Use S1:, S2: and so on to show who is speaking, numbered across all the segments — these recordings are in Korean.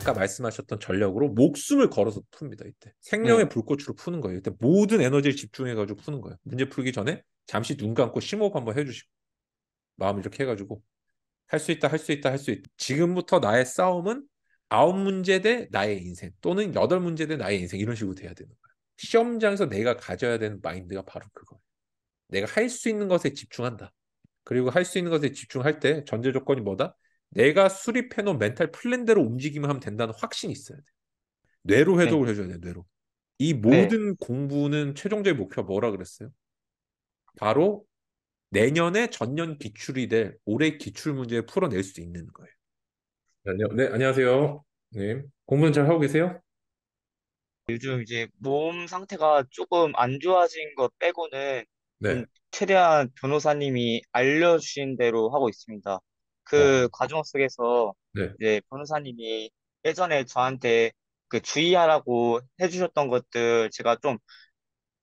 S1: 아까 말씀하셨던 전략으로 목숨을 걸어서 풉니다. 이때 생명의
S2: 네,
S1: 불꽃으로 푸는 거예요. 이때 모든 에너지를 집중해가지고 푸는 거예요. 문제 풀기 전에 잠시 눈 감고 심호흡 한번 해주시고 마음을 이렇게 해가지고 할 수 있다, 할 수 있다, 할 수 있다. 지금부터 나의 싸움은 9문제 대 나의 인생 또는 8문제 대 나의 인생 이런 식으로 돼야 되는 거예요. 시험장에서 내가 가져야 되는 마인드가 바로 그거예요. 내가 할 수 있는 것에 집중한다. 그리고 할 수 있는 것에 집중할 때 전제 조건이 뭐다? 내가 수립해놓은 멘탈 플랜대로 움직이면 하면 된다는 확신이 있어야 돼. 뇌로
S2: 네,
S1: 해독을 해줘야 돼, 뇌로. 이
S2: 네.
S1: 모든 공부는 최종적인 목표가 뭐라 그랬어요? 바로 내년에 전년 기출이 될 올해 기출 문제를 풀어낼 수 있는 거예요. 네, 안녕하세요. 네. 공부는 잘 하고 계세요?
S2: 요즘 이제 몸 상태가 조금 안 좋아진 것 빼고는 좀
S1: 네.
S2: 최대한 변호사님이 알려주신 대로 하고 있습니다.
S1: 어,
S2: 그 과정 속에서
S1: 네.
S2: 이제 변호사님이 예전에 저한테 그 주의하라고 해주셨던 것들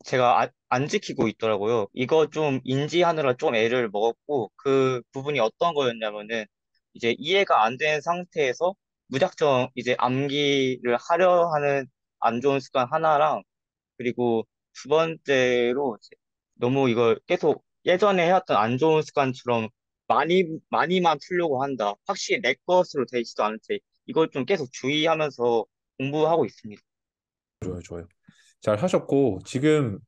S2: 제가 안 지키고 있더라고요. 이거 좀 인지하느라 좀 애를 먹었고, 그 부분이 어떤 거였냐면은, 이제 이해가 안 된 상태에서 무작정 이제 암기를 하려 하는 안 좋은 습관 하나랑, 그리고 두 번째로 이제 너무 이걸 계속 예전에 해왔던 안 좋은 습관처럼 많이만 풀려고 한다. 확실히 내 것으로 되지도 않을 때, 이걸 좀 계속 주의하면서 공부하고 있습니다.
S1: 좋아요, 좋아요. 잘 하셨고, 지금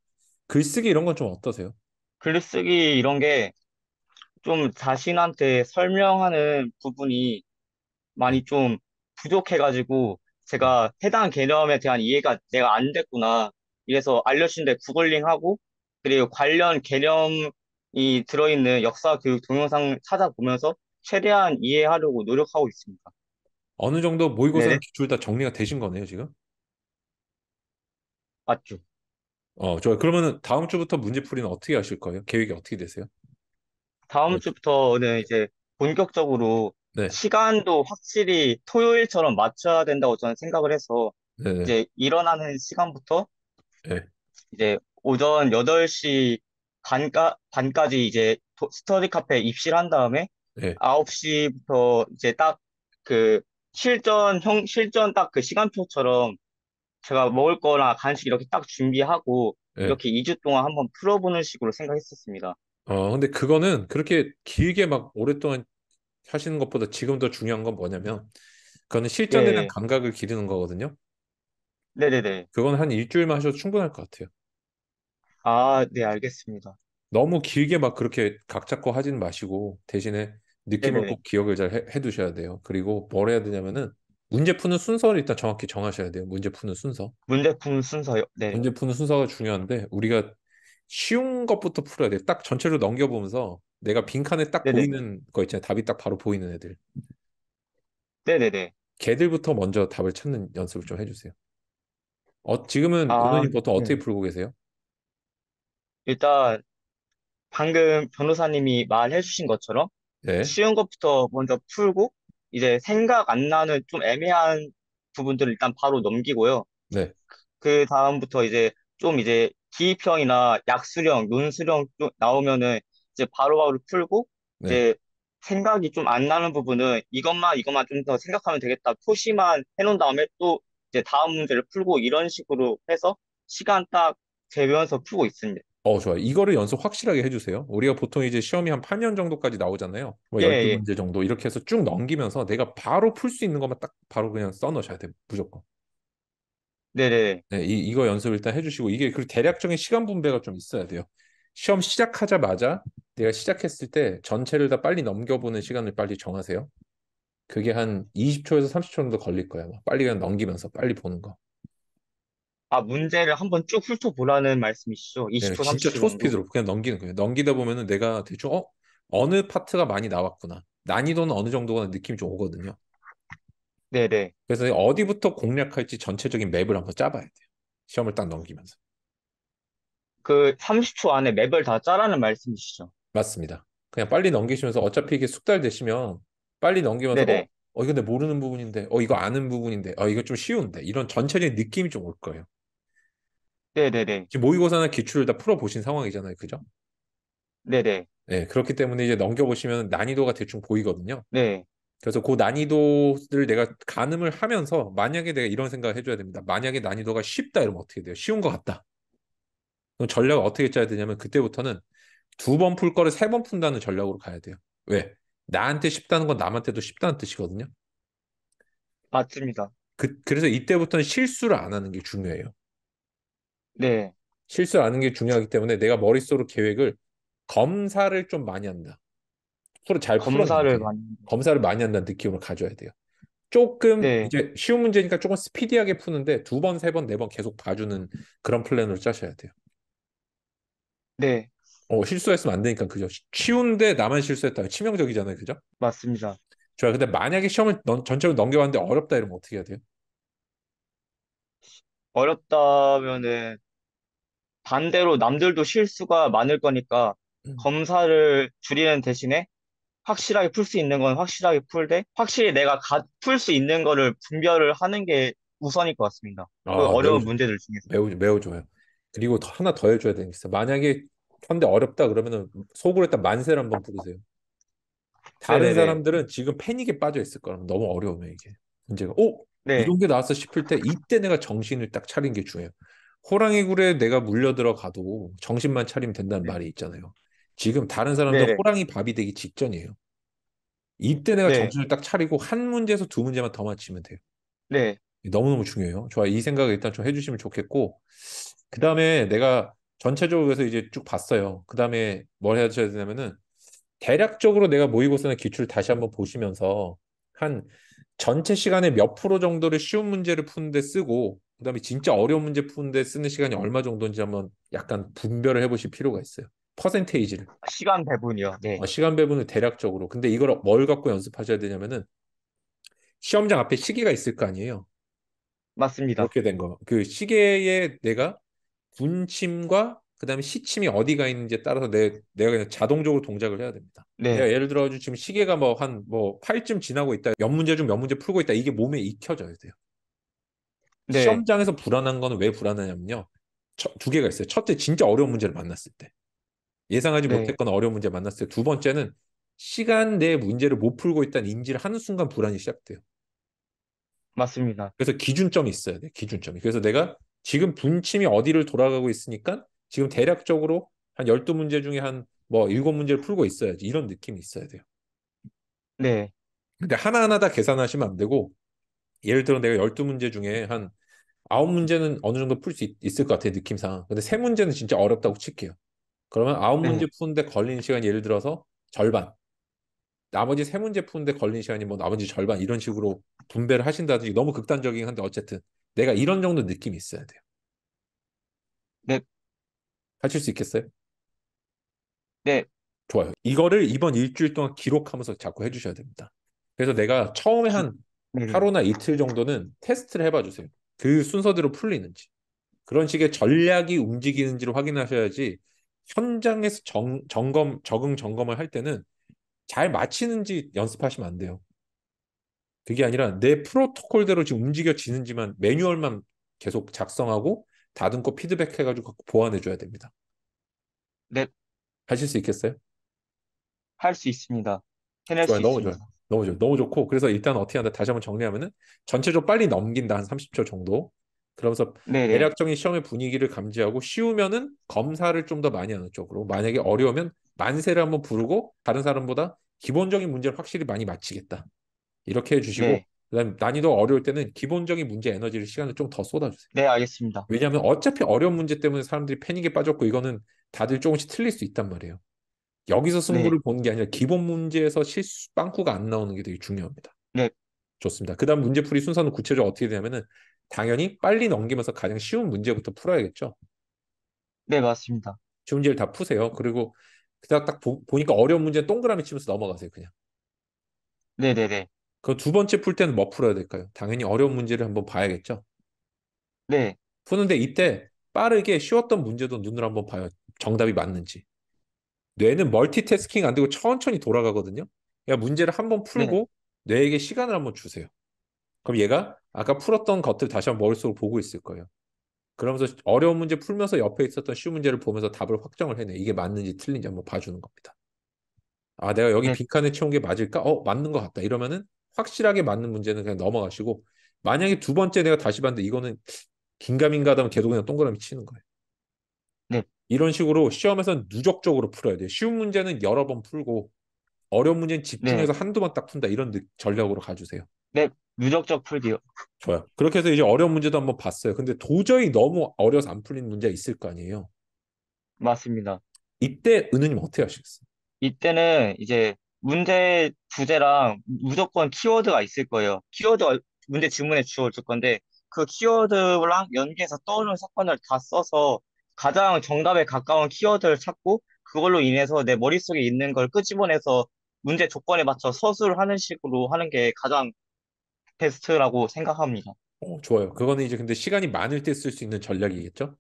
S1: 글쓰기 이런 건 좀 어떠세요?
S2: 글쓰기 이런 게 좀 자신한테 설명하는 부분이
S1: 네.
S2: 많이 좀 부족해가지고
S1: 음.
S2: 제가 해당 개념에 대한 이해가 내가 안 됐구나. 이래서 알려준 데 구글링하고 그리고 관련 개념이 들어있는 역사 교육 동영상 찾아보면서 최대한 이해하려고 노력하고 있습니다.
S1: 어느 정도 모의고사는
S2: 네네,
S1: 기출 다 정리가 되신 거네요, 지금?
S2: 맞죠.
S1: 좋아요. 그러면은 다음 주부터 문제풀이는 어떻게 하실 거예요? 계획이 어떻게 되세요?
S2: 다음
S1: 네.
S2: 주부터는 이제 본격적으로
S1: 네.
S2: 시간도 확실히 토요일처럼 맞춰야 된다고 저는 생각을 해서
S1: 네. 네.
S2: 이제 일어나는 시간부터
S1: 네.
S2: 이제 오전 8시 반까지 이제 스터디 카페에 입실한 다음에
S1: 네.
S2: 9시부터 이제 딱 그 실전 딱 그 시간표처럼 제가 먹을 거나 간식 이렇게 딱 준비하고
S1: 네.
S2: 이렇게 2주 동안 한번 풀어보는 식으로 생각했었습니다.
S1: 근데 그거는 그렇게 길게 막 오랫동안 하시는 것보다 지금 더 중요한 건 뭐냐면, 그거는 실전에 대한
S2: 네,
S1: 감각을 기르는 거거든요.
S2: 네네네.
S1: 그건 한 일주일만 하셔도 충분할 것 같아요.
S2: 아, 네, 알겠습니다.
S1: 너무 길게 막 그렇게 각 잡고 하지는 마시고, 대신에 느낌을
S2: 네네네.
S1: 꼭 기억을 잘 해두셔야 돼요. 그리고 뭘 해야 되냐면은, 문제 푸는 순서를 일단 정확히 정하셔야 돼요. 문제 푸는 순서.
S2: 문제품 순서요. 네,
S1: 문제 푸는 순서가 중요한데, 우리가 쉬운 것부터 풀어야 돼요. 딱 전체로 넘겨보면서 내가 빈칸에 딱
S2: 네네네.
S1: 보이는 거 있잖아요. 답이 딱 바로 보이는 애들.
S2: 네네네.
S1: 걔들부터 먼저 답을 찾는 연습을 좀 해주세요. 지금은
S2: 아,
S1: 은호님 보통 어떻게
S2: 네.
S1: 풀고 계세요?
S2: 일단 방금 변호사님이 말해주신 것처럼
S1: 네,
S2: 쉬운 것부터 먼저 풀고 이제 생각 안 나는 좀 애매한 부분들을 일단 바로 넘기고요.
S1: 네,
S2: 그 다음부터 이제 기입형이나 약수령, 논수령 좀 나오면은 이제 바로바로 풀고
S1: 네.
S2: 이제 생각이 좀 안 나는 부분은 이것만 좀 더 생각하면 되겠다. 표시만 해놓은 다음에 또 이제 다음 문제를 풀고 이런 식으로 해서 시간 딱 재면서 풀고 있습니다.
S1: 좋아요. 이거를 연습 확실하게 해주세요. 우리가 보통 이제 시험이 한 8년 정도까지 나오잖아요. 뭐
S2: 예, 예.
S1: 12문제 정도 이렇게 해서 쭉 넘기면서 내가 바로 풀 수 있는 것만 딱 바로 그냥 써넣으셔야 돼요. 무조건.
S2: 네네.
S1: 네, 이거 연습을 일단 해주시고 이게 그 대략적인 시간 분배가 좀 있어야 돼요. 시험 시작하자마자 내가 시작했을 때 전체를 다 빨리 넘겨보는 시간을 빨리 정하세요. 그게 한 20초에서 30초 정도 걸릴 거예요. 빨리 그냥 넘기면서 빨리 보는 거.
S2: 아, 문제를 한번 쭉 훑어보라는 말씀이시죠?
S1: 네,
S2: 20초,
S1: 진짜
S2: 30초 정도?
S1: 초스피드로 그냥 넘기는 거예요. 넘기다 보면은 내가 대충 어느 파트가 많이 나왔구나. 난이도는 어느 정도가 느낌이 좀 오거든요.
S2: 네네.
S1: 그래서 어디부터 공략할지 전체적인 맵을 한번 짜봐야 돼요. 시험을 딱 넘기면서.
S2: 그 30초 안에 맵을 다 짜라는 말씀이시죠?
S1: 맞습니다. 그냥 빨리 넘기시면서 어차피 이게 숙달되시면 빨리 넘기면서
S2: 네네.
S1: 이거 내 모르는 부분인데 이거 아는 부분인데 이거 좀 쉬운데 이런 전체적인 느낌이 좀 올 거예요.
S2: 네네네.
S1: 지금 모의고사나 기출을 다 풀어보신 상황이잖아요. 그죠?
S2: 네네.
S1: 네, 그렇기 때문에 이제 넘겨보시면 난이도가 대충 보이거든요.
S2: 네.
S1: 그래서 그 난이도를 내가 가늠을 하면서 만약에 내가 이런 생각을 해줘야 됩니다. 만약에 난이도가 쉽다 이러면 어떻게 돼요? 쉬운 것 같다. 그럼 전략을 어떻게 짜야 되냐면 그때부터는 두 번 풀 거를 세 번 푼다는 전략으로 가야 돼요. 왜? 나한테 쉽다는 건 남한테도 쉽다는 뜻이거든요.
S2: 맞습니다.
S1: 그래서 이때부터는 실수를 안 하는 게 중요해요.
S2: 네.
S1: 실수를 안 하는 게 중요하기 때문에 내가 머릿속으로 계획을 검사를 좀 많이 한다. 서로 잘
S2: 검사를
S1: 풀었는지
S2: 많이.
S1: 검사를 많이 한다는 느낌으로 가져야 돼요. 조금
S2: 네.
S1: 이제 쉬운 문제니까 조금 스피디하게 푸는데 두 번, 세 번, 네 번 계속 봐주는 그런 플랜으로 짜셔야 돼요.
S2: 네.
S1: 실수했으면 안 되니까 그죠? 쉬운데 나만 실수했다. 치명적이잖아요. 그죠?
S2: 맞습니다.
S1: 좋아요. 근데 만약에 시험을 전체로 넘겨봤는데 어렵다 이러면 어떻게 해야 돼요?
S2: 어렵다면은 반대로 남들도 실수가 많을 거니까
S1: 음.
S2: 검사를 줄이는 대신에 확실하게 풀 수 있는 건 확실하게 풀되 확실히 내가 풀 수 있는 거를 분별을 하는 게 우선일 것 같습니다. 그
S1: 매우
S2: 어려운
S1: 좋아요.
S2: 문제들 중에서.
S1: 매우 좋아요. 그리고 하나 더 해줘야 되는 게 있어요. 만약에 현대 어렵다 그러면은 속으로 일단 만세를 한번 부르세요. 다른
S2: 네네네.
S1: 사람들은 지금 패닉에 빠져 있을 거라면 너무 어려우면 이게 문제가
S2: 네.
S1: 이런 게 나왔어 싶을 때 이때 내가 정신을 딱 차린 게 중요해요. 호랑이 굴에 내가 물려 들어가도 정신만 차리면 된다는
S2: 네.
S1: 말이 있잖아요. 지금 다른 사람들은
S2: 네네.
S1: 호랑이 밥이 되기 직전이에요. 이때 내가
S2: 네.
S1: 정신을 딱 차리고 한 문제에서 두 문제만 더 맞히면 돼요.
S2: 네.
S1: 너무너무 중요해요. 좋아. 이 생각을 일단 좀 해주시면 좋겠고, 그 다음에 내가 전체적으로 해서 이제 쭉 봤어요. 그 다음에 뭘 해야 되냐면은, 대략적으로 내가 모의고사나 기출 다시 한번 보시면서, 한 전체 시간의 몇 프로 정도를 쉬운 문제를 푸는데 쓰고, 그 다음에 진짜 어려운 문제 푸는데 쓰는 시간이 얼마 정도인지 한번 약간 분별을 해보실 필요가 있어요. 퍼센테이지를.
S2: 시간 배분이요. 네.
S1: 시간 배분을 대략적으로. 근데 이걸 뭘 갖고 연습하셔야 되냐면은, 시험장 앞에 시계가 있을 거 아니에요.
S2: 맞습니다.
S1: 그렇게 된 거. 그 시계에 내가 분침과 그다음에 시침이 어디가 있는지에 따라서 내가 그냥 자동적으로 동작을 해야 됩니다. 내가
S2: 네.
S1: 예를 들어 지금 시계가 뭐 한 뭐 8쯤 지나고 있다. 몇 문제 중 몇 문제 풀고 있다. 이게 몸에 익혀져야 돼요.
S2: 네.
S1: 시험장에서 불안한 거는 왜 불안하냐면요. 두 개가 있어요. 첫째, 진짜 어려운 문제를 만났을 때. 예상하지
S2: 네.
S1: 못했거나 어려운 문제 만났을 때. 두 번째는 시간 내 문제를 못 풀고 있다는 인지를 하는 순간 불안이 시작돼요.
S2: 맞습니다.
S1: 그래서 기준점이 있어야 돼, 기준점이. 그래서 내가 지금 분침이 어디를 돌아가고 있으니까 지금 대략적으로 한 12문제 중에 한 뭐 7문제를 풀고 있어야지. 이런 느낌이 있어야 돼요.
S2: 네.
S1: 근데 하나하나 다 계산하시면 안 되고 예를 들어 내가 12문제 중에 한 9문제는 어느 정도 풀 수 있을 것 같아요, 느낌상. 근데 3문제는 진짜 어렵다고 칠게요. 그러면 9문제
S2: 네.
S1: 푸는데 걸리는 시간이 예를 들어서 절반. 나머지 3문제 푸는데 걸리는 시간이 뭐 나머지 절반 이런 식으로 분배를 하신다든지 너무 극단적이긴 한데 어쨌든 내가 이런 정도 느낌이 있어야 돼요.
S2: 네.
S1: 하실 수 있겠어요?
S2: 네.
S1: 좋아요. 이거를 이번 일주일 동안 기록하면서 자꾸 해주셔야 됩니다. 그래서 내가 처음에
S2: 기,
S1: 한
S2: 네네.
S1: 하루나 이틀 정도는 테스트를 해봐 주세요. 그 순서대로 풀리는지. 그런 식의 전략이 움직이는지를 확인하셔야지 현장에서 적응 점검을 할 때는 잘 맞히는지 연습하시면 안 돼요. 그게 아니라 내 프로토콜대로 지금 움직여지는지만 매뉴얼만 계속 작성하고 다듬고 피드백해가지고 보완해줘야 됩니다.
S2: 네.
S1: 하실 수 있겠어요?
S2: 할 수 있습니다. 해낼
S1: 좋아요.
S2: 수
S1: 너무 좋아요.
S2: 있습니다.
S1: 너무 좋아요. 너무 좋고. 그래서 일단 어떻게 한다. 다시 한번 정리하면은 전체적으로 빨리 넘긴다. 한 30초 정도. 그러면서
S2: 네네.
S1: 대략적인 시험의 분위기를 감지하고 쉬우면은 검사를 좀 더 많이 하는 쪽으로. 만약에 어려우면 만세를 한번 부르고 다른 사람보다 기본적인 문제를 확실히 많이 맞히겠다. 이렇게 해주시고
S2: 네.
S1: 그다음에 난이도 어려울 때는 기본적인 문제 에너지를 시간을 좀 더 쏟아주세요.
S2: 네, 알겠습니다.
S1: 왜냐하면 어차피 어려운 문제 때문에 사람들이 패닉에 빠졌고 이거는 다들 조금씩 틀릴 수 있단 말이에요. 여기서
S2: 네.
S1: 승부를 보는 게 아니라 기본 문제에서 실수 빵꾸가 안 나오는 게 되게 중요합니다.
S2: 네.
S1: 좋습니다. 그다음 문제풀이 순서는 구체적으로 어떻게 되냐면은 당연히 빨리 넘기면서 가장 쉬운 문제부터 풀어야겠죠.
S2: 네, 맞습니다.
S1: 쉬운 문제를 다 푸세요. 그리고 그다음 딱 보니까 어려운 문제 동그라미 치면서 넘어가세요. 그냥.
S2: 네네네.
S1: 그 두 번째 풀 때는 뭐 풀어야 될까요? 당연히 어려운 문제를 한번 봐야겠죠.
S2: 네.
S1: 푸는데 이때 빠르게 쉬웠던 문제도 눈으로 한번 봐요. 정답이 맞는지. 뇌는 멀티태스킹 안 되고 천천히 돌아가거든요. 그러니까 문제를 한번
S2: 네.
S1: 풀고 뇌에게 시간을 한번 주세요. 그럼 얘가 아까 풀었던 것들 다시 한번 머릿속으로 보고 있을 거예요. 그러면서 어려운 문제 풀면서 옆에 있었던 쉬운 문제를 보면서 답을 확정을 해내. 이게 맞는지 틀린지 한번 봐주는 겁니다. 아, 내가 여기
S2: 네.
S1: 빈칸에 채운 게 맞을까? 맞는 것 같다. 이러면은 확실하게 맞는 문제는 그냥 넘어가시고 만약에 두 번째 내가 다시 봤는데 이거는 긴가민가하다면 계속 그냥 동그라미 치는 거예요.
S2: 네,
S1: 이런 식으로 시험에서는 누적적으로 풀어야 돼요. 쉬운 문제는 여러 번 풀고 어려운 문제는 집중해서
S2: 네,
S1: 한두 번 딱 푼다. 이런 전략으로 가주세요.
S2: 네, 누적적 풀기요.
S1: 좋아요. 그렇게 해서 이제 어려운 문제도 한번 봤어요. 근데 도저히 너무 어려서 안 풀리는 문제가 있을 거 아니에요.
S2: 맞습니다.
S1: 이때 은우님 어떻게 하시겠어요?
S2: 이때는 이제 문제 주제랑 무조건 키워드가 있을 거예요. 키워드가 문제 지문에 주어질 건데 그 키워드랑 연계해서 떠오르는 사건을 다 써서 가장 정답에 가까운 키워드를 찾고 그걸로 인해서 내 머릿속에 있는 걸 끄집어내서 문제 조건에 맞춰 서술을 하는 식으로 하는 게 가장 베스트라고 생각합니다.
S1: 좋아요. 그거는 이제 근데 시간이 많을 때 쓸 수 있는 전략이겠죠?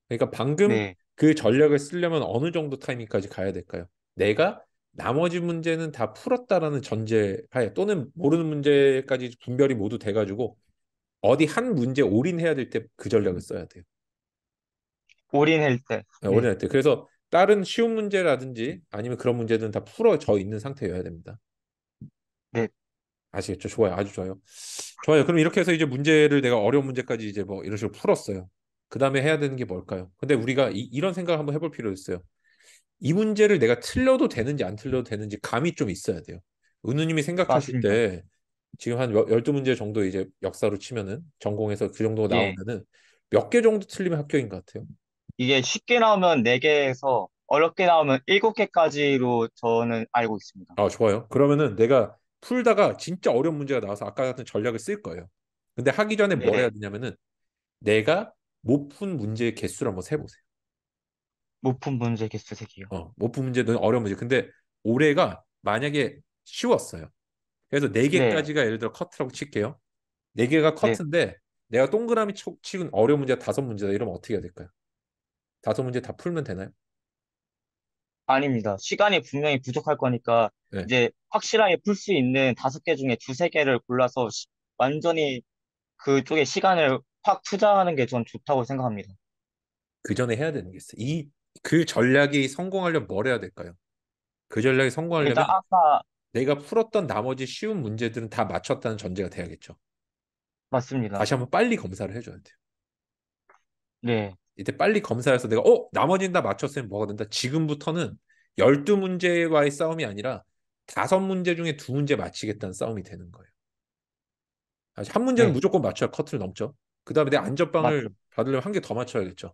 S1: 그러니까 방금
S2: 네.
S1: 그 전략을 쓰려면 어느 정도 타이밍까지 가야 될까요? 내가 나머지 문제는 다 풀었다라는 전제하에 또는 모르는 문제까지 분별이 모두 돼가지고 어디 한 문제 올인해야 될 때 그 전략을 써야 돼요.
S2: 올인할 때.
S1: 네,
S2: 네.
S1: 올인할 때. 그래서 다른 쉬운 문제라든지 아니면 그런 문제들은 다 풀어져 있는 상태여야 됩니다.
S2: 네.
S1: 아시겠죠? 좋아요. 아주 좋아요. 좋아요. 그럼 이렇게 해서 이제 문제를 내가 어려운 문제까지 이제 뭐 이런 식으로 풀었어요. 그 다음에 해야 되는 게 뭘까요? 근데 우리가 이런 생각을 한번 해볼 필요가 있어요. 이 문제를 내가 틀려도 되는지 안 틀려도 되는지 감이 좀 있어야 돼요. 은우님이 생각하실
S2: 맞습니다.
S1: 때 지금 한 12문제 정도 이제 역사로 치면은 전공에서 그 정도
S2: 예.
S1: 나오면은 몇 개 정도 틀리면 합격인 것 같아요.
S2: 이게 쉽게 나오면 4개에서 어렵게 나오면 7개까지로 저는 알고 있습니다.
S1: 아, 좋아요. 그러면은 내가 풀다가 진짜 어려운 문제가 나와서 아까 같은 전략을 쓸 거예요. 근데 하기 전에 뭘 해야
S2: 네네.
S1: 되냐면은 내가 못 푼 문제의 개수를 한번 세보세요.
S2: 무품 문제 개수 세기요.
S1: 못 푼 문제는 어려운 문제. 근데 올해가 만약에 쉬웠어요. 그래서 네
S2: 네,
S1: 개까지가 예를 들어 커트라고 칠게요. 네 개가
S2: 네.
S1: 커트인데 내가 동그라미 치고 어려운 문제가 다섯 문제다. 이러면 어떻게 해야 될까요? 다섯 문제 다 풀면 되나요?
S2: 아닙니다. 시간이 분명히 부족할 거니까
S1: 네.
S2: 이제 확실하게 풀 수 있는 5개 중에 두세 개를 골라서 완전히 그쪽에 시간을 확 투자하는 게 전 좋다고 생각합니다.
S1: 그 전에 해야 되는 게 있어요. 그 전략이 성공하려면 뭘 해야 될까요? 그 전략이 성공하려면
S2: 일단 아까
S1: 내가 풀었던 나머지 쉬운 문제들은 다 맞췄다는 전제가 돼야겠죠.
S2: 맞습니다.
S1: 다시 한번 빨리 검사를 해줘야 돼요.
S2: 네,
S1: 이때 빨리 검사해서 내가 나머지는 다 맞췄으면 뭐가 된다. 지금부터는 12문제와의 싸움이 아니라 다섯 문제 중에 두 문제 맞히겠다는 싸움이 되는 거예요. 사실 한 문제는
S2: 네,
S1: 무조건 맞춰야 커트를 넘죠. 그 다음에 내 안전빵을
S2: 맞죠.
S1: 받으려면 한 개 더 맞춰야겠죠.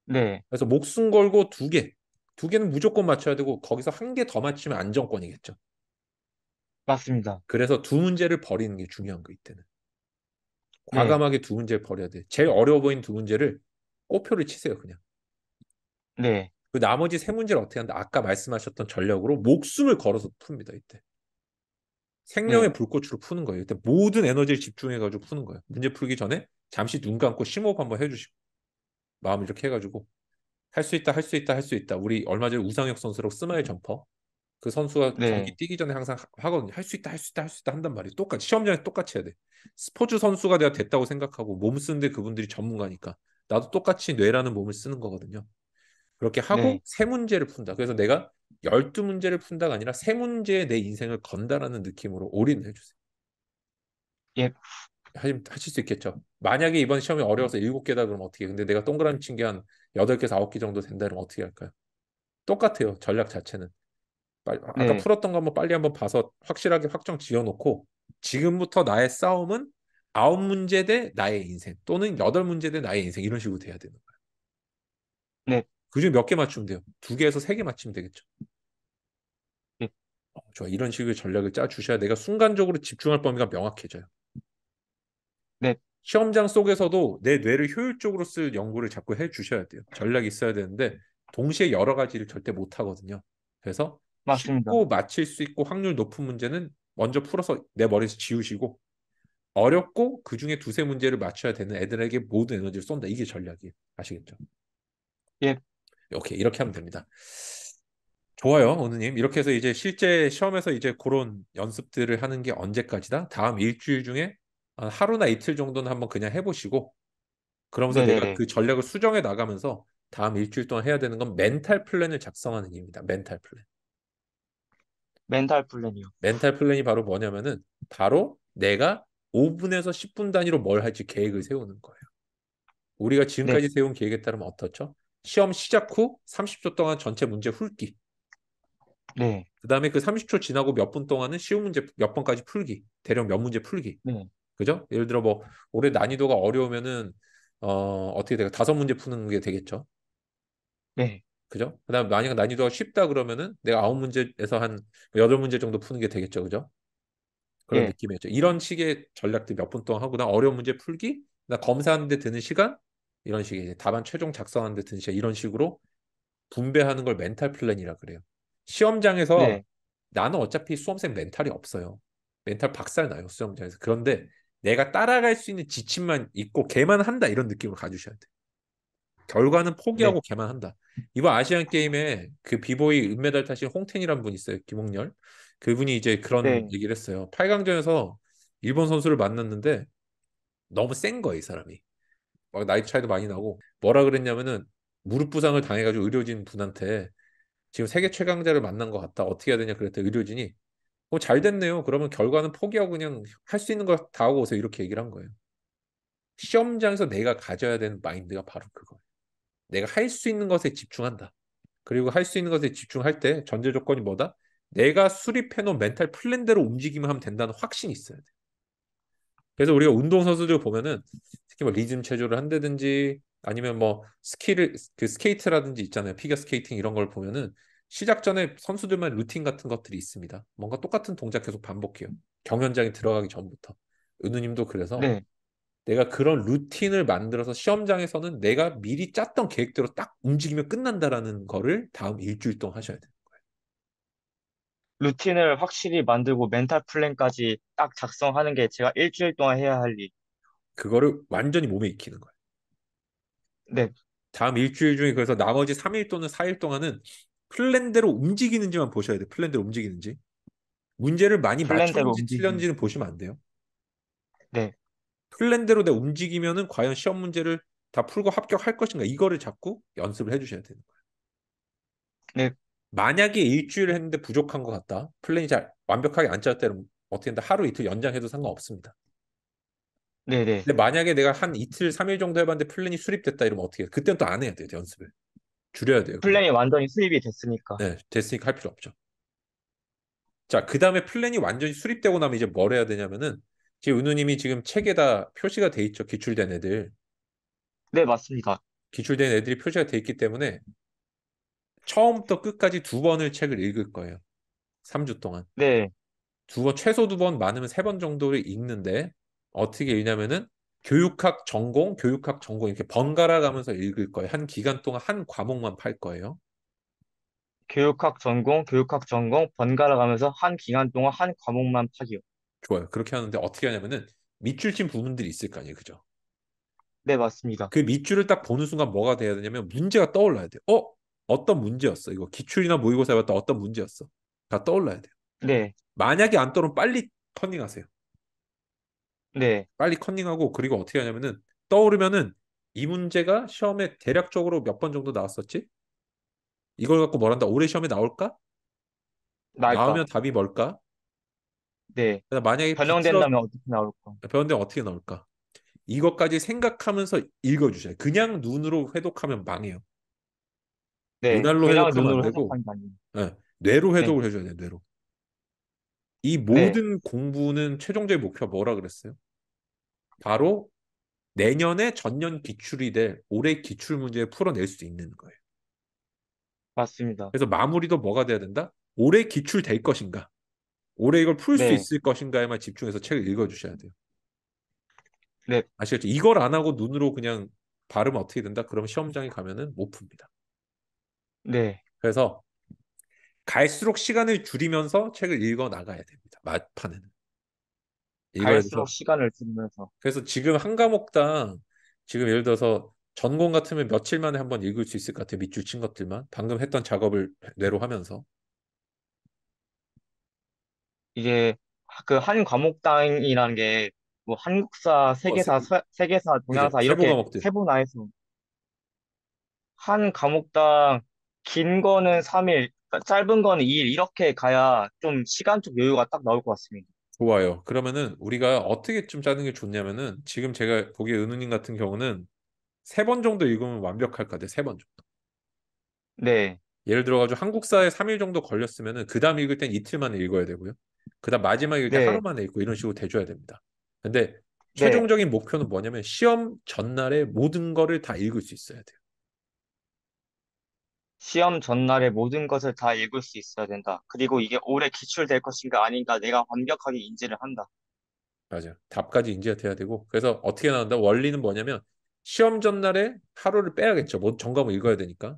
S2: 네,
S1: 그래서 목숨 걸고 두 개, 두 개는 무조건 맞춰야 되고 거기서 한 개 더 맞추면 안정권이겠죠.
S2: 맞습니다.
S1: 그래서 두 문제를 버리는 게 중요한 거 이때는.
S2: 네,
S1: 과감하게 두 문제를 버려야 돼. 제일 어려워 보이는 두 문제를 꼬표를 치세요, 그냥.
S2: 네,
S1: 그 나머지 세 문제를 어떻게 한다? 아까 말씀하셨던 전략으로 목숨을 걸어서 풉니다, 이때. 생명의
S2: 네,
S1: 불꽃으로 푸는 거예요. 이때 모든 에너지를 집중해가지고 푸는 거예요. 문제 풀기 전에 잠시 눈 감고 심호흡 한번 해주시고 마음을 이렇게 해가지고 할 수 있다, 할 수 있다, 할 수 있다. 우리 얼마 전에 우상혁 선수로 스마일 점퍼 그 선수가 경기
S2: 네,
S1: 뛰기 전에 항상 하거든요. 할 수 있다, 할 수 있다, 할 수 있다 한단 말이에요. 똑같이 시험장에 똑같이 해야 돼. 스포츠 선수가 내가 됐다고 생각하고 몸 쓰는데 그분들이 전문가니까 나도 똑같이 뇌라는 몸을 쓰는 거거든요. 그렇게 하고
S2: 네,
S1: 세 문제를 푼다. 그래서 내가 12문제를 푼다가 아니라 세 문제에 내 인생을 건다라는 느낌으로 올인을 해주세요.
S2: 예,
S1: 하실 수 있겠죠. 만약에 이번 시험이 어려워서 7개다 그러면 어떻게 해? 근데 내가 동그라미 친 게 한 8개에서 9개 정도 된다 그러면 어떻게 할까요? 똑같아요. 전략 자체는. 아까
S2: 네,
S1: 풀었던 거 한번 빨리 한번 봐서 확실하게 확정 지어놓고 지금부터 나의 싸움은 9문제 대 나의 인생 또는 8문제 대 나의 인생 이런 식으로 돼야 되는 거예요.
S2: 네,
S1: 그중에 몇 개 맞추면 돼요? 2개에서 3개 맞추면 되겠죠.
S2: 네,
S1: 좋아. 이런 식의 전략을 짜 주셔야 내가 순간적으로 집중할 범위가 명확해져요.
S2: 네,
S1: 시험장 속에서도 내 뇌를 효율적으로 쓸 연구를 자꾸 해 주셔야 돼요. 전략이 있어야 되는데 동시에 여러 가지를 절대 못 하거든요. 그래서
S2: 맞습니다.
S1: 쉽고 맞힐 수 있고 확률 높은 문제는 먼저 풀어서 내 머리에서 지우시고 어렵고 그중에 두세 문제를 맞춰야 되는 애들에게 모든 에너지를 쏜다. 이게 전략이에요. 아시겠죠?
S2: 예,
S1: 오케이. 이렇게 하면 됩니다. 좋아요, 오느님. 이렇게 해서 이제 실제 시험에서 이제 그런 연습들을 하는 게 언제까지다? 다음 일주일 중에 한 하루나 이틀 정도는 한번 그냥 해보시고 그러면서 내가
S2: 네네네.
S1: 그 전략을 수정해 나가면서 다음 일주일 동안 해야 되는 건 멘탈 플랜을 작성하는 일입니다. 멘탈 플랜.
S2: 멘탈 플랜이요.
S1: 멘탈 플랜이 바로 뭐냐면은 바로 내가 5분에서 10분 단위로 뭘 할지 계획을 세우는 거예요. 우리가
S2: 네,
S1: 지금까지 세운 계획에 따르면 어떻죠? 시험 시작 후 30초 동안 전체 문제 풀기.
S2: 네,
S1: 그다음에 그 30초 지나고 몇 분 동안은 쉬운 문제 몇 번까지 풀기. 대략 몇 문제 풀기.
S2: 네,
S1: 그죠? 예를 들어 뭐 올해 난이도가 어려우면은 어떻게 돼요? 5문제 푸는 게 되겠죠.
S2: 네,
S1: 그죠? 그다음 만약 난이도가 쉽다 그러면은 내가 9문제에서 한 8문제 정도 푸는 게 되겠죠. 그죠? 그런
S2: 예,
S1: 느낌이었죠. 이런 식의 전략들 몇 분 동안 하고 나 어려운 문제 풀기, 나 검사하는 데 드는 시간 이런 식의 이제 답안 최종 작성하는 데 드는 시간 이런 식으로 분배하는 걸 멘탈 플랜이라 그래요. 시험장에서
S2: 네,
S1: 나는 어차피 수험생 멘탈이 없어요. 멘탈 박살 나요, 수험장에서. 그런데 내가 따라갈 수 있는 지침만 있고 걔만 한다 이런 느낌을 가지셔야 돼. 결과는
S2: 네,
S1: 포기하고 걔만 한다. 이번 아시안 게임에 그 비보이 은메달 타신 홍텐이란 분 있어요. 김홍렬. 그분이 이제 그런
S2: 네,
S1: 얘기를 했어요. 8강전에서 일본 선수를 만났는데 너무 센 거예요, 이 사람이. 막 나이 차이도 많이 나고 뭐라 그랬냐면은 무릎 부상을 당해가지고 의료진 분한테 지금 세계 최강자를 만난 것 같다. 어떻게 해야 되냐 그랬더니 의료진이 잘 됐네요. 그러면 결과는 포기하고 그냥 할 수 있는 거 다 하고 오세요. 이렇게 얘기를 한 거예요. 시험장에서 내가 가져야 되는 마인드가 바로 그거예요. 내가 할 수 있는 것에 집중한다. 그리고 할 수 있는 것에 집중할 때 전제 조건이 뭐다? 내가 수립해놓은 멘탈 플랜대로 움직이면 하면 된다는 확신이 있어야 돼. 그래서 우리가 운동선수들 보면은 특히 뭐 리듬 체조를 한다든지 아니면 뭐 스키를 그 스케이트라든지 있잖아요. 피겨 스케이팅 이런 걸 보면은 시작 전에 선수들만 루틴 같은 것들이 있습니다. 뭔가 똑같은 동작 계속 반복해요. 경연장에 들어가기 전부터. 은우님도 그래서
S2: 네.
S1: 내가 그런 루틴을 만들어서 시험장에서는 내가 미리 짰던 계획대로 딱 움직이면 끝난다라는 거를 다음 일주일 동안 하셔야 돼요.
S2: 루틴을 확실히 만들고 멘탈 플랜까지 딱 작성하는 게 제가 일주일 동안 해야 할 일.
S1: 그거를 완전히 몸에 익히는 거예요.
S2: 네,
S1: 다음 일주일 중에 그래서 나머지 3일 또는 4일 동안은 플랜대로 움직이는지만 보셔야 돼요. 플랜대로 움직이는지. 문제를 많이
S2: 플랜대로
S1: 맞췄는지
S2: 움직이는.
S1: 틀렸는지는 보시면 안 돼요.
S2: 네,
S1: 플랜대로 내 움직이면은 과연 시험 문제를 다 풀고 합격할 것인가 이거를 자꾸 연습을 해주셔야 되는 거예요.
S2: 네,
S1: 만약에 일주일 했는데 부족한 것 같다. 플랜이 잘 완벽하게 안 짜졌다 면 어떻게 된다. 하루 이틀 연장해도 상관없습니다.
S2: 네, 네.
S1: 근데 만약에 내가 한 이틀, 3일 정도 해봤는데 플랜이 수립됐다 이러면 어떻게 해요? 그때는 또 안 해야 돼요. 연습을. 줄여야 돼요. 그냥.
S2: 플랜이 완전히 수립이 됐으니까.
S1: 네, 됐으니까 할 필요 없죠. 자, 그 다음에 플랜이 완전히 수립되고 나면 이제 뭘 해야 되냐면은 지금 은우님이 지금 책에다 표시가 돼 있죠. 기출된 애들.
S2: 네, 맞습니다.
S1: 기출된 애들이 표시가 돼 있기 때문에 처음부터 끝까지 2번을 책을 읽을 거예요. 3주 동안.
S2: 네,
S1: 최소 2번, 많으면 3번 정도를 읽는데 어떻게 읽냐면은 교육학, 전공 이렇게 번갈아 가면서 읽을 거예요. 한 기간 동안 한 과목만 팔 거예요.
S2: 교육학 전공 번갈아 가면서 한 기간 동안 한 과목만 파기요.
S1: 좋아요. 그렇게 하는데 어떻게 하냐면은 밑줄 친 부분들이 있을 거 아니에요. 그죠?
S2: 네, 맞습니다.
S1: 그 밑줄을 딱 보는 순간 뭐가 돼야 되냐면 문제가 떠올라야 돼요. 어떤 문제였어? 이거 기출이나 모의고사 해봤다 어떤 문제였어? 다 떠올라야 돼요.
S2: 네,
S1: 만약에 안 떠오르면 빨리 컨닝하세요.
S2: 네.
S1: 빨리 컨닝하고 그리고 어떻게 하냐면은 떠오르면은 이 문제가 시험에 대략적으로 몇 번 정도 나왔었지? 이걸 갖고 뭘 한다? 올해 시험에 나올까? 나오면
S2: 나을까?
S1: 답이 뭘까?
S2: 네.
S1: 그다음 만약에 비틀어
S2: 변형된다면 어떻게 나올까?
S1: 배웠는데 어떻게 나올까? 이것까지 생각하면서 읽어주셔야 돼요. 그냥 눈으로 회독하면 망해요.
S2: 네,
S1: 눈알로
S2: 그냥
S1: 회독하면 안
S2: 눈으로
S1: 되고
S2: 해석하는 게 아니에요.
S1: 뇌로
S2: 네,
S1: 회독을 해줘야 돼요. 뇌로. 이
S2: 네,
S1: 모든 공부는 최종적인 목표가 뭐라 그랬어요? 바로 내년에 전년 기출이 될 올해 기출 문제를 풀어낼 수 있는 거예요.
S2: 맞습니다.
S1: 그래서 마무리도 뭐가 돼야 된다? 올해 기출 될 것인가? 올해 이걸 풀 수
S2: 네,
S1: 있을 것인가에만 집중해서 책을 읽어주셔야 돼요.
S2: 네,
S1: 아시겠죠? 이걸 안 하고 눈으로 그냥 발음 어떻게 된다? 그러면 시험장에 가면은 못 풉니다.
S2: 네.
S1: 그래서 갈수록 시간을 줄이면서 책을 읽어 나가야 됩니다. 막판에는. 읽어야
S2: 갈수록
S1: 돼서.
S2: 시간을 들이면서.
S1: 그래서 지금 한 과목당 지금 예를 들어서 전공 같으면 며칠 만에 한번 읽을 수 있을 것 같아요. 밑줄 친 것들만. 방금 했던 작업을 뇌로 하면서.
S2: 이게 그 한 과목당이라는 게 뭐 한국사, 세계사, 세계사,
S1: 그죠?
S2: 동양사
S1: 세부
S2: 이렇게
S1: 과목들.
S2: 세분화해서 한 과목당 긴 거는 3일, 짧은 거는 2일 이렇게 가야 좀 시간적 여유가 딱 나올 것 같습니다.
S1: 좋아요. 그러면은 우리가 어떻게 좀 짜는 게 좋냐면은 지금 제가 보기에 은우님 같은 경우는 3번 정도 읽으면 완벽할 것 같아요. 3번 정도.
S2: 네,
S1: 예를 들어가지고 한국사에 3일 정도 걸렸으면은 그 다음 읽을 땐 이틀 만에 읽어야 되고요. 그 다음 마지막 읽을 때 하루
S2: 네,
S1: 만에 읽고 이런 식으로 돼줘야 됩니다. 근데
S2: 네.
S1: 최종적인 목표는 뭐냐면 시험 전날에 모든 거를 다 읽을 수 있어야 돼요.
S2: 시험 전날에 모든 것을 다 읽을 수 있어야 된다. 그리고 이게 오래 기출될 것인가 아닌가 내가 완벽하게 인지를 한다.
S1: 맞아요. 답까지 인지가 돼야 되고. 그래서 어떻게 나온다? 원리는 뭐냐면 시험 전날에 하루를 빼야겠죠. 뭐 전과목 읽어야 되니까.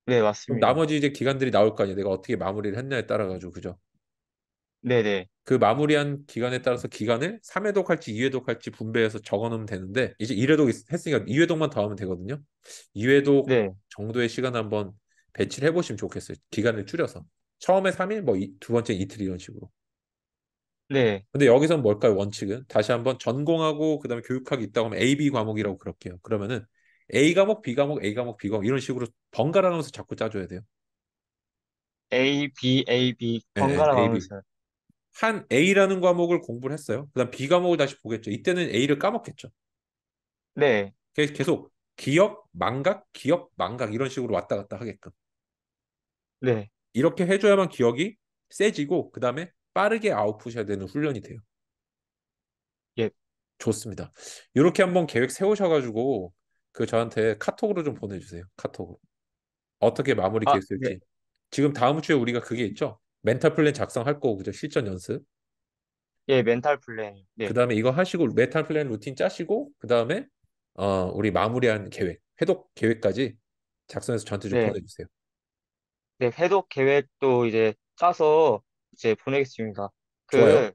S2: 네,
S1: 그럼
S2: 맞습니다.
S1: 나머지 이제 기간들이 나올 거 아니에요. 내가 어떻게 마무리를 했냐에 따라 가지고 그죠?
S2: 네네,
S1: 그 마무리한 기간에 따라서 기간을 3회독 할지 2회독 할지 분배해서 적어 놓으면 되는데 이제 1회독 했으니까 2회독만 더 하면 되거든요. 2회독
S2: 네,
S1: 정도의 시간 한번 배치를 해보시면 좋겠어요. 기간을 줄여서. 처음에 3일, 뭐 두 번째 이틀 이런 식으로.
S2: 네.
S1: 근데 여기선 뭘까요, 원칙은? 다시 한번 전공하고 그다음에 교육학이 있다고 하면 A, B 과목이라고 그럴게요. 그러면은 A 과목, B 과목, A 과목, B 과목 이런 식으로 번갈아 가면서 자꾸 짜줘야 돼요.
S2: A, B, A, B
S1: 예, 예,
S2: 번갈아
S1: A, B.
S2: 가면서.
S1: 한 A라는 과목을 공부를 했어요. 그다음 B 과목을 다시 보겠죠. 이때는 A를 까먹겠죠.
S2: 네,
S1: 계속 기억, 망각, 기억, 망각 이런 식으로 왔다 갔다 하게끔.
S2: 네,
S1: 이렇게 해줘야만 기억이 세지고 그다음에 빠르게 아웃풋해야 되는 훈련이 돼요.
S2: 예.
S1: 좋습니다. 이렇게 한번 계획 세우셔가지고 그 저한테 카톡으로 좀 보내주세요. 카톡으로. 어떻게 마무리
S2: 아,
S1: 계획
S2: 네,
S1: 쓸지. 지금 다음 주에 우리가 그게 있죠? 멘탈 플랜 작성할 거고 그죠? 실전 연습.
S2: 예, 멘탈 플랜. 네,
S1: 그다음에 이거 하시고 멘탈 플랜 루틴 짜시고 그다음에 우리 마무리한 계획, 회독 계획까지 작성해서 저한테 좀
S2: 네,
S1: 보내주세요.
S2: 네. 회독 계획도 이제 짜서 이제 보내겠습니다. 그,
S1: 좋아요.